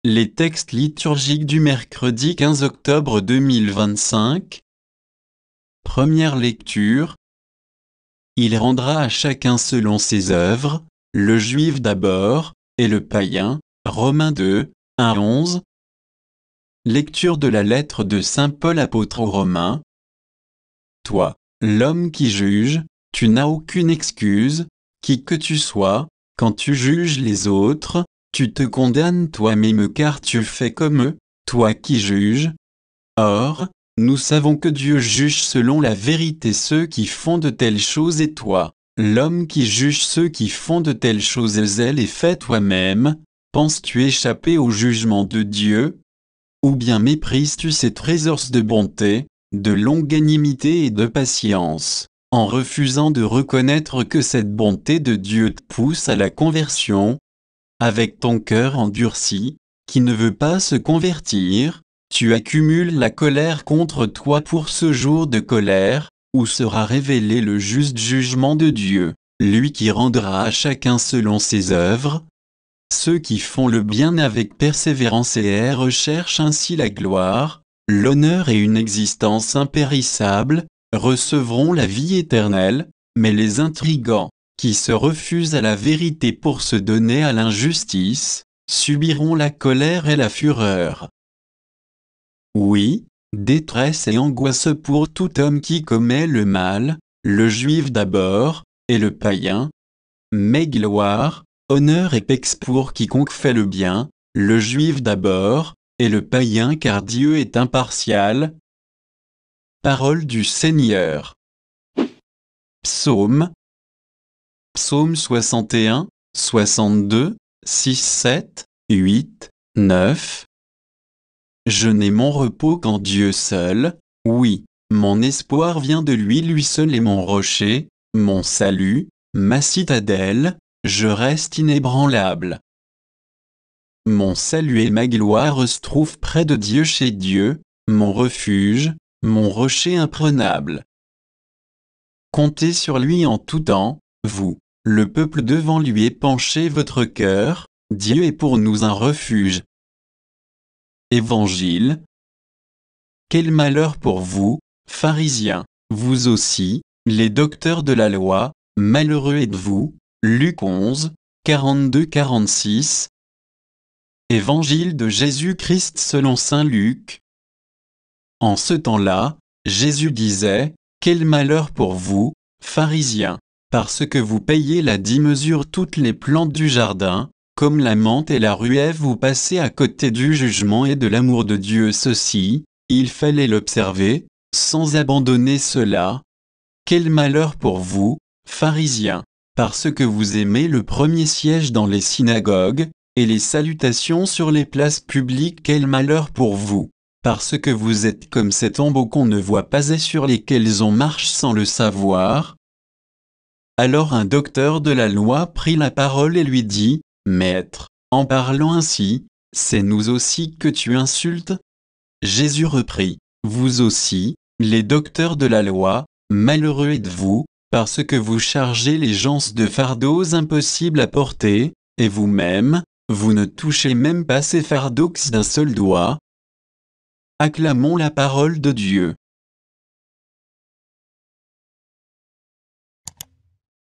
Les textes liturgiques du mercredi 15 octobre 2025. Première lecture. Il rendra à chacun selon ses œuvres, le juif d'abord, et le païen. Romains 2, 1-11. Lecture de la lettre de saint Paul apôtre aux Romains. Toi, l'homme qui juge, tu n'as aucune excuse, qui que tu sois, quand tu juges les autres, tu te condamnes toi-même car tu fais comme eux, toi qui juges. Or, nous savons que Dieu juge selon la vérité ceux qui font de telles choses et toi, l'homme qui juge ceux qui font de telles choses et les fais toi-même, penses-tu échapper au jugement de Dieu? Ou bien méprises-tu ces trésors de bonté, de longanimité et de patience, en refusant de reconnaître que cette bonté de Dieu te pousse à la conversion? Avec ton cœur endurci, qui ne veut pas se convertir, tu accumules la colère contre toi pour ce jour de colère, où sera révélé le juste jugement de Dieu, lui qui rendra à chacun selon ses œuvres. Ceux qui font le bien avec persévérance et recherchent ainsi la gloire, l'honneur et une existence impérissable, recevront la vie éternelle, mais les intrigants, qui se refusent à la vérité pour se donner à l'injustice, subiront la colère et la fureur. Oui, détresse et angoisse pour tout homme qui commet le mal, le juif d'abord, et le païen. Mais gloire, honneur et paix pour quiconque fait le bien, le juif d'abord, et le païen car Dieu est impartial. Parole du Seigneur. Psaume. Psaume 61, 62, 6, 7, 8, 9. Je n'ai mon repos qu'en Dieu seul, oui, mon espoir vient de lui seul est mon rocher, mon salut, ma citadelle, je reste inébranlable. Mon salut et ma gloire se trouvent près de Dieu chez Dieu, mon refuge, mon rocher imprenable. Comptez sur lui en tout temps, vous, le peuple devant lui épanchez votre cœur, Dieu est pour nous un refuge. Évangile. Quel malheur pour vous, pharisiens, vous aussi, les docteurs de la loi, malheureux êtes-vous. Luc 11, 42-46. Évangile de Jésus-Christ selon saint Luc. En ce temps-là, Jésus disait, quel malheur pour vous, pharisiens, parce que vous payez la demi-mesure toutes les plantes du jardin, comme la menthe et la ruée vous passez à côté du jugement et de l'amour de Dieu. Ceci, il fallait l'observer, sans abandonner cela. Quel malheur pour vous, pharisiens, parce que vous aimez le premier siège dans les synagogues, et les salutations sur les places publiques. Quel malheur pour vous, parce que vous êtes comme ces tombeaux qu'on ne voit pas et sur lesquels on marche sans le savoir. Alors un docteur de la loi prit la parole et lui dit, Maître, en parlant ainsi, c'est nous aussi que tu insultes? Jésus reprit, vous aussi, les docteurs de la loi, malheureux êtes-vous, parce que vous chargez les gens de fardeaux impossibles à porter, et vous-même, vous ne touchez même pas ces fardeaux d'un seul doigt. Acclamons la parole de Dieu.